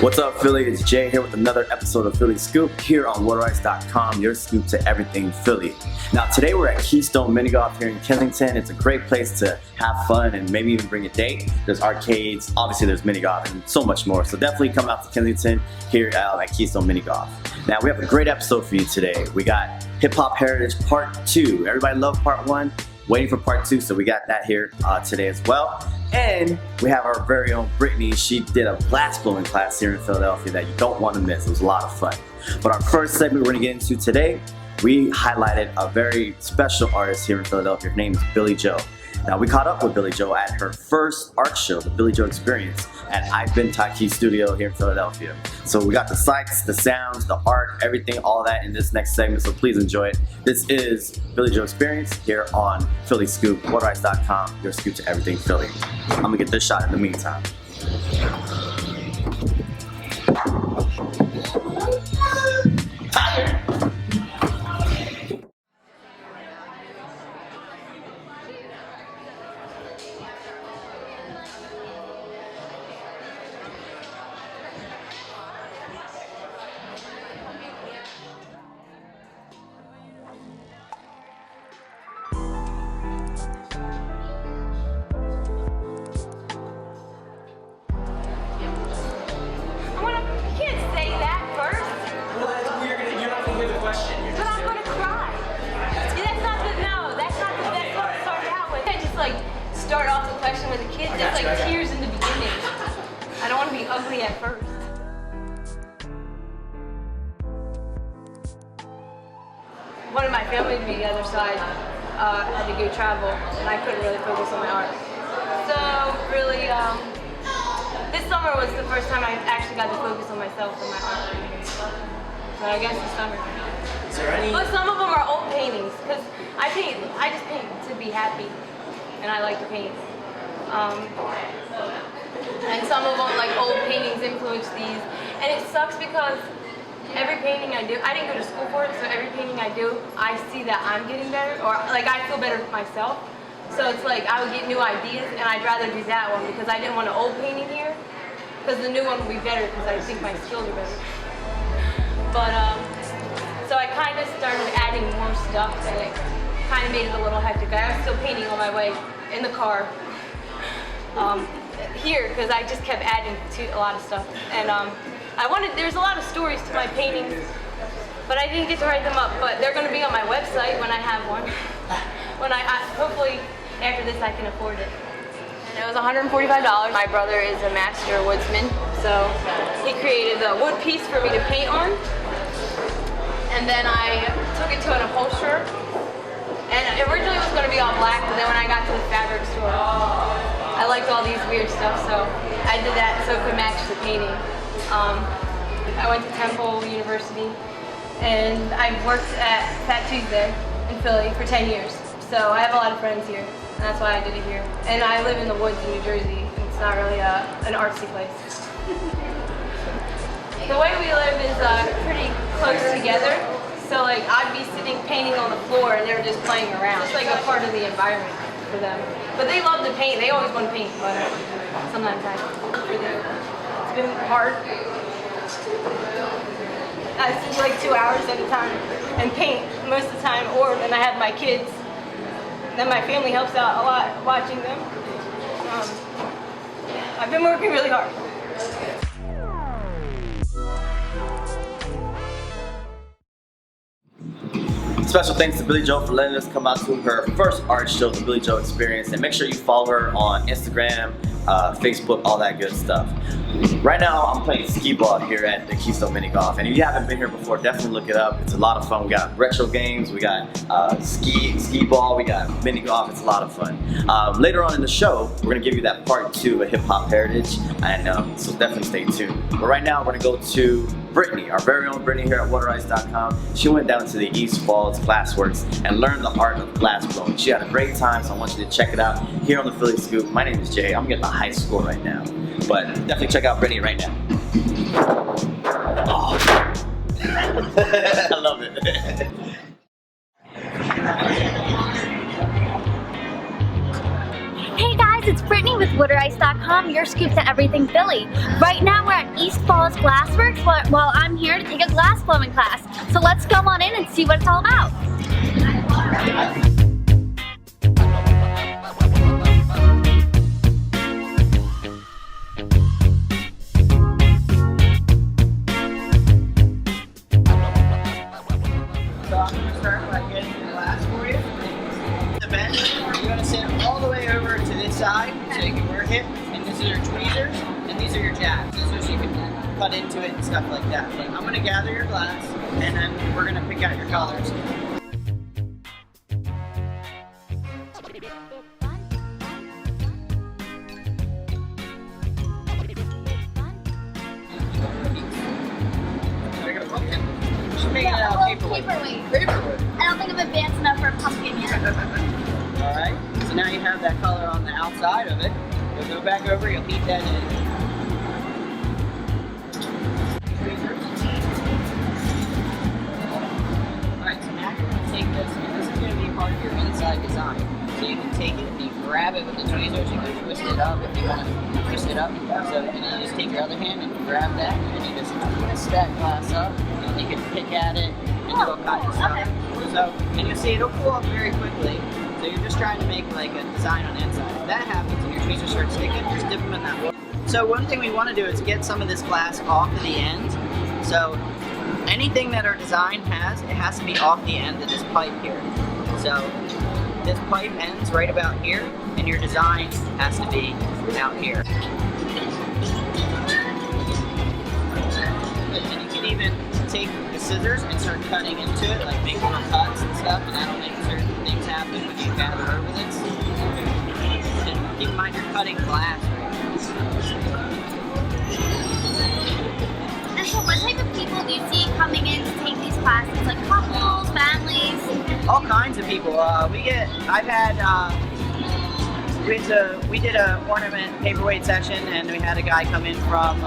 What's up, Philly? It's Jay here with another episode of Philly Scoop here on waterice.com, your scoop to everything Philly. Now, today we're at Keystone Mini Golf here in Kensington. It's a great place to have fun and maybe even bring a date. There's arcades, obviously there's mini golf, and so much more. So definitely come out to Kensington here at Keystone Mini Golf. Now, we have a great episode for you today. We got Hip Hop Heritage Part 2. Everybody loved Part 1. Waiting for Part 2, so we got that here today as well. And we have our very own Brittany. She did a glass blowing class here in Philadelphia that you don't want to miss. It was a lot of fun. But our first segment we're going to get into today, we highlighted a very special artist here in Philadelphia. Her name is Billy Joe. Now, we caught up with Billy Joe at her first art show, the Billy Joe Experience, at I've Been Taki Studio here in Philadelphia. So we got the sights, the sounds, the art, everything, all that in this next segment, so please enjoy it. This is Billy Joe Experience here on Philly Scoop, waterice.com, your scoop to everything Philly. I'm gonna get this shot in the meantime. Start off the question with the kids. That's like tears in the beginning. I don't want to be ugly at first. One of my family to the other side had to go travel, and I couldn't really focus on my art. So really, this summer was the first time I actually got to focus on myself and my art. So I guess this summer. Is there any? But some of them are old paintings, because I just paint to be happy. And I like to paint. And some of them, like old paintings, influence these. And it sucks because every painting I do, I didn't go to school for it, so every painting I do, I see that I'm getting better, or like I feel better with myself. So it's like I would get new ideas, and I'd rather do that one because I didn't want an old painting here, because the new one would be better because I think my skills are better. But so I kind of started adding more stuff, and it kind of made it a little hectic. I was still painting on my way in the car here because I just kept adding to a lot of stuff. And there's a lot of stories to my paintings, but I didn't get to write them up. But they're going to be on my website when I have one. When hopefully after this I can afford it. And it was $145. My brother is a master woodsman, so he created the wood piece for me to paint on. And then I took it to an upholsterer. And originally it was going to be all black, but then when I got to the fabric store, I liked all these weird stuff, so I did that so it could match the painting. I went to Temple University, and I worked at Fat Tuesday in Philly for 10 years. So I have a lot of friends here, and that's why I did it here. And I live in the woods in New Jersey. It's not really an artsy place. The way we live is pretty close together. So like I'd be sitting painting on the floor and they were just playing around. It's like a part of the environment for them. But they love to paint. They always want to paint, but sometimes I for them. It's been hard. I sit like 2 hours at a time and paint most of the time, and I have my kids. And then my family helps out a lot watching them. I've been working really hard. Special thanks to Billy Joe for letting us come out to her first art show, the Billy Joe Experience, and make sure you follow her on Instagram, Facebook, all that good stuff. Right now, I'm playing skee ball here at the Keystone Mini Golf, and if you haven't been here before, definitely look it up. It's a lot of fun. We got retro games, we got skee ball, we got mini golf. It's a lot of fun. Later on in the show, we're gonna give you that part 2 of Hip Hop Heritage, and so definitely stay tuned. But right now, we're gonna go to Brittany, our very own Brittany here at waterice.com. She went down to the East Falls Glassworks and learned the art of glass blowing. She had a great time, so I want you to check it out here on the Philly Scoop. My name is Jay. I'm getting a high score right now, but definitely check out Brittany right now. Oh. I love it. Hey guys, it's Brittany with WooderIce.com, your scoop to everything Philly. Right now we're at East Falls Glassworks while I'm here to take a glass blowing class. So let's go on in and see what it's all about. So I'm going to start by getting the glass for you. The bench, you're going to sit all the way over to this side so you can work it. And these are your tweezers, and these are your jabs. So you can cut into it and stuff like that. But I'm going to gather your glass, and then we're going to pick out your colors. Make it out of paperweight. I don't think I'm advanced enough for a pumpkin yet. Alright, so now you have that color on the outside of it. You'll go back over, you'll heat that in. Alright, so now you're going to take this, and this is going to be part of your inside design. So you can take it and you grab it with the tweezers, you can twist it up if you want to twist it up. So and you just take your other hand and grab that, and you just twist that glass up, and you can pick at it and do all kinds of stuff. Okay. So, and you'll see it'll cool up very quickly. So you're just trying to make like a design on the inside. If that happens and your tweezers start sticking, just dip them in that water. So one thing we want to do is get some of this glass off of the end. So anything that our design has, it has to be off the end of this pipe here. So this pipe ends right about here, and your design has to be out here. And you can even take the scissors and start cutting into it, like make little cuts and stuff, and that'll make certain things happen when you gather over this. And keep in mind you're cutting glass right now. And so what type of people do you see coming in to take these classes? Like couples, families? All kinds of people. We did a ornament paperweight session, and we had a guy come in from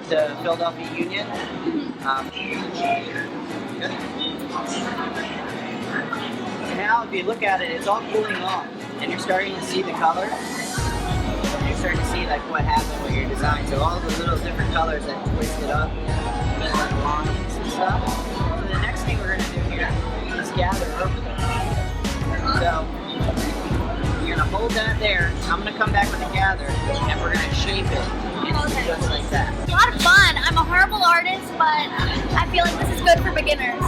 the Philadelphia Union. Now, if you look at it, it's all cooling off, and you're starting to see the color. You're starting to see like what happened with your design. So all the little different colors that twisted up, like lines and stuff. So the next thing we're going to do here is gather over them. So you're going to hold that there. I'm going to come back with a gather, and we're going to shape it just like that. It's a lot of fun. I'm a horrible artist, but I feel like this is good for beginners.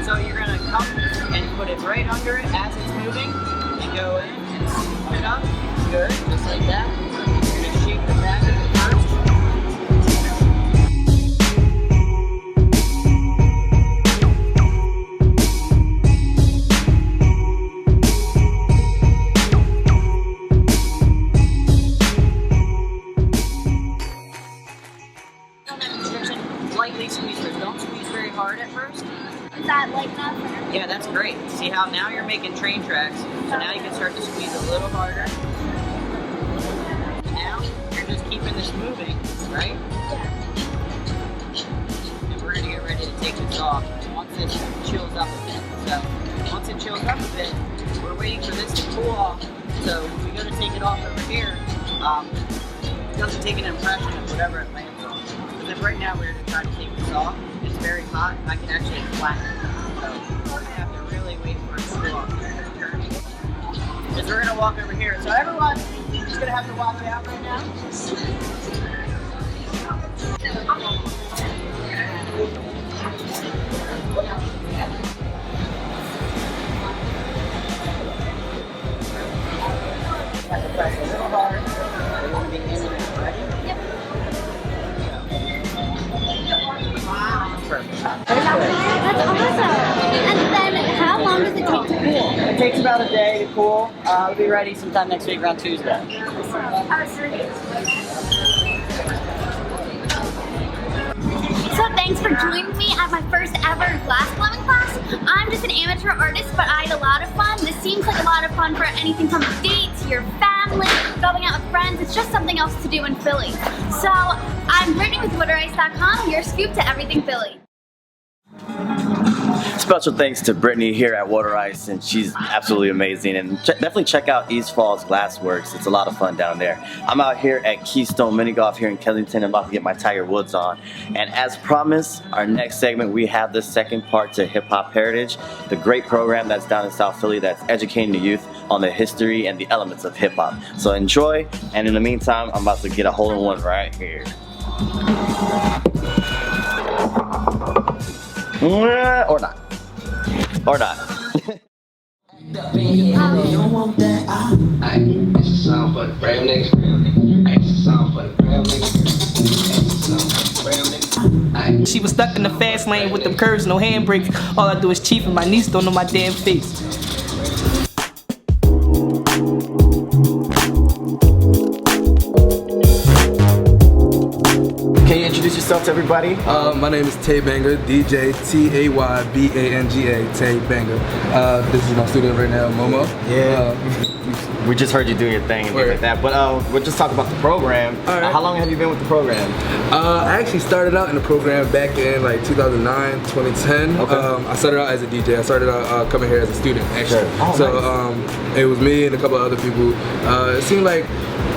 So you're going to come and put it right under it as it's moving, and go in and scoop it up. Good, just like that. You're going to shape the back of it first. Lightly squeeze first. Don't squeeze very hard at first. Is that like enough? Yeah, that's great. See how now you're making train tracks. So now you can start to squeeze a little harder. Now you're just keeping this moving, right? And we're going to get ready to take this off once it chills up a bit. So once it chills up a bit, we're waiting for this to cool off. So when we go to take it off over here, it doesn't take an impression of whatever it lands on. Because if right now we were to try to take this off, it's very hot, and I can actually flatten it. So we're going to have to really wait for it to cool off. Because we're going to walk over here. So everyone, you're just going to have to watch out right now. Have to press a little harder. We're going to be in and out. Ready? Yep. Perfect. That's awesome. And then how long does it take to cool? It takes about a day to cool. It'll be ready sometime next week around Tuesday. So thanks for joining me at my first ever glass blowing class. I'm just an amateur artist, but I had a lot of fun. This seems like a lot of fun for anything from a date to your family, going out with friends. It's just something else to do in Philly. So I'm Brittany with WooderIce.com, your scoop to everything Philly. Special thanks to Brittany here at Water Ice, and she's absolutely amazing. And definitely check out East Falls Glassworks. It's a lot of fun down there. I'm out here at Keystone Mini Golf here in Kensington. I'm about to get my Tiger Woods on. And as promised, our next segment, we have the second part to Hip Hop Heritage, the great program that's down in South Philly that's educating the youth on the history and the elements of hip hop. So enjoy, and in the meantime, I'm about to get a hole-in-one right here. Or not. Or not. She was stuck in the fast lane with them curves, no handbrakes. All I do is chief and my niece don't know my damn face. Can you introduce yourself to everybody? My name is Tay Banger, DJ Taybanga, Tay Banger. This is my student right now, Momo. Yeah. We just heard you doing your thing and things like that, but we'll just talk about the program. All right. How long have you been with the program? I actually started out in the program back in like 2009, 2010. Okay. I started out as a DJ. I started out coming here as a student, actually. Sure. Oh, so nice. It was me and a couple of other people. It seemed like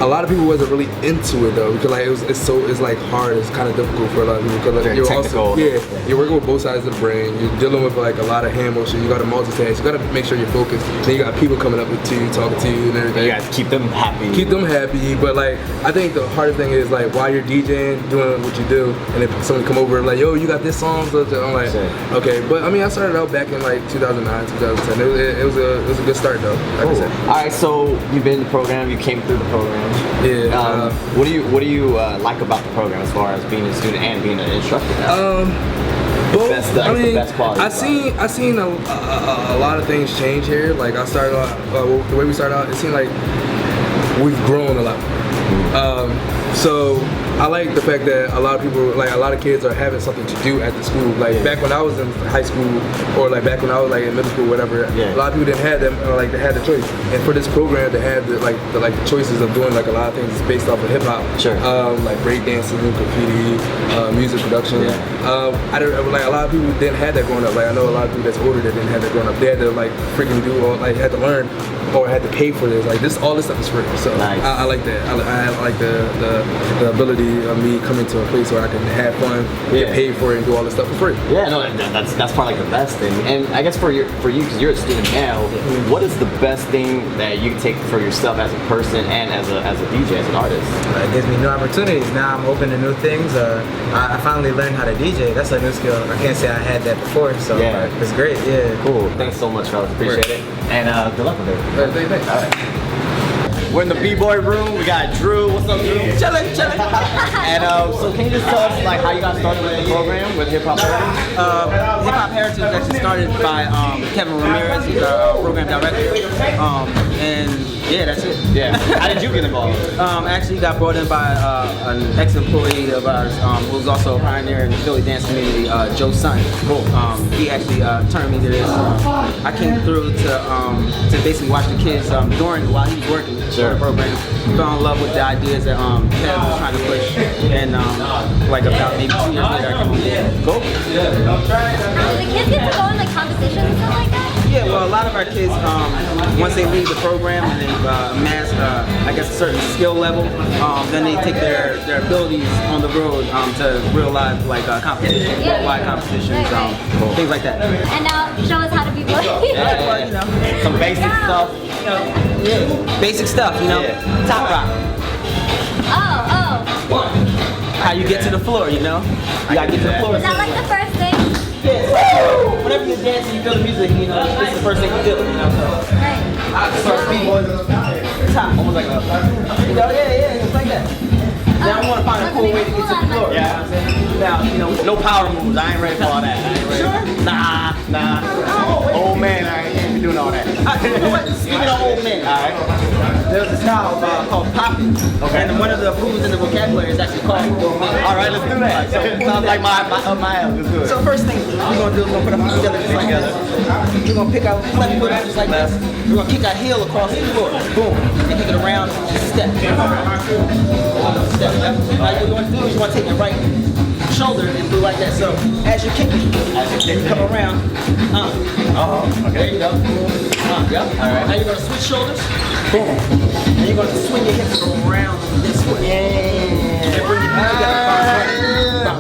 a lot of people wasn't really into it though, because like it's like hard. It's kind of difficult for a lot of people because like, you're technical. You're working with both sides of the brain. You're dealing with like a lot of hand motion. You got to multitask. You got to make sure you're focused. Then you got people coming up to you, talking to you, and everything. You guys keep them happy. Keep them happy, but like I think the hardest thing is like while you're DJing, doing what you do, and if someone come over and like, yo, you got this song, so I'm like, okay. But I mean, I started out back in like 2009, 2010. It was a good start though. Like I said. All right, so you've been in the program. You came through the program. Yeah. What do you like about the program as far as being a student and being an instructor now? Well, the best quality. I seen a lot of things change here. Like I started out, the way we started out, it seemed like we've grown a lot. So I like the fact that a lot of people, like a lot of kids, are having something to do at the school. Like back when I was in high school, or like back when I was like in middle school, whatever. A lot of people didn't have them, or like they had the choice. And for this program to have the choices of doing like a lot of things based off of hip hop, like breakdancing, graffiti, music production. I don't like a lot of people didn't have that growing up. Like I know a lot of people that's older that didn't have that growing up. They had to like freaking do all, like had to learn or had to pay for this. Like all this stuff is free. So I like that. I like the ability of me coming to a place where I can have fun, get paid for it, and do all this stuff for free. Yeah, no, that's probably like the best thing. And I guess for you, because you're a student now, what is the best thing that you can take for yourself as a person and as a DJ, as an artist? It gives me new opportunities. Now I'm open to new things. I finally learned how to DJ. That's a new skill. I can't say I had that before, so it's great. Yeah. Cool. Thanks so much, fellas. Appreciate it. And good luck with it. Thanks. All right. We're in the B-boy room. We got Drew. What's up, Drew? Chillin'. And so can you just tell us like how you got started with the program with Hip Hop Heritage? Hip Hop Heritage was actually started by Kevin Ramirez, who's our program director. And yeah, that's it. Yeah. How did you get involved? Actually got brought in by an ex-employee of ours who was also a pioneer in the Philly dance community, Joe Sun. Cool. He actually turned me to this. I came through to basically watch the kids while he was working on the program. Fell in love with the ideas that Kev was trying to push, and like about maybe 2 years later, I came on board. Cool. Do the kids get to go in like competitions and stuff like that? Yeah, well, a lot of our kids, once they leave the program and they've amassed, I guess, a certain skill level, then they take their abilities on the road to real life, like competitions, worldwide competitions, things like that. And now show us how to be boy. Some basic stuff. Basic stuff, you know. Top rock. Oh. How you get to the floor, you know. You gotta get to the floor. Is that like the first thing? Yeah. Whenever you're dancing, you feel the music, you know. It's the first thing you feel, you know. Right. Start speedboys top, almost like a, you know, it's like that. Now I want to find a cool way to get to the floor. Yeah. Now, you know, No power moves. I ain't ready for all that. Nah. Old man, I ain't doing all that. speaking of old men, there's a style called popping. Okay. And one of the moves in the vocabulary is actually called old men. All right, let's do that. So sounds like my alley. Let's do it. So first thing we're gonna do is we're gonna put our feet together just like that. We're gonna pick our left foot up just like this. We're gonna kick our heel across the floor. Boom. And kick it around. Step. Step. Now what you want to do is you want to take your right shoulder and do like that. So as you're kicking, then you come around. Oh, There you go. Yep. All right. Now you're gonna switch shoulders. Boom. And you're gonna swing your hips around this way. And bring your feet together.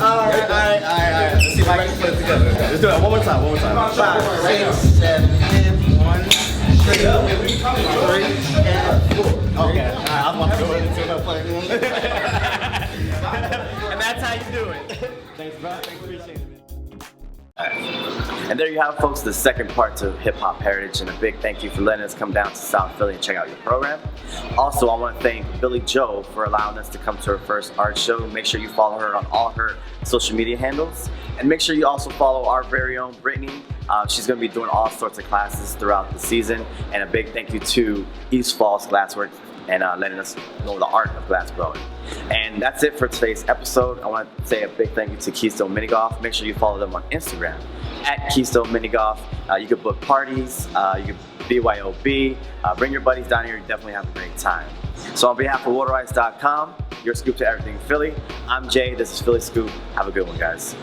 All right. Let's see if I can put it together. Let's do it one more time. 5, 6, 7, 8, 1, 2, 3, and 4. Okay. All right. I'm about to go into another play. And that's how you do it. Thanks, bro. Thanks, appreciate it. And there you have it, folks, the second part to Hip Hop Heritage, and a big thank you for letting us come down to South Philly and check out your program. Also, I want to thank Billy Joe for allowing us to come to her first art show. Make sure you follow her on all her social media handles, and make sure you also follow our very own Brittany. She's going to be doing all sorts of classes throughout the season, and a big thank you to East Falls Glassworks and letting us know the art of glass blowing. And that's it for today's episode. I want to say a big thank you to Keystone Mini Golf. Make sure you follow them on Instagram at Keystone Mini Golf. You can book parties, you can BYOB, bring your buddies down here, you definitely have a great time. So on behalf of waterice.com, your scoop to everything Philly, I'm Jay, this is Philly Scoop. Have a good one, guys.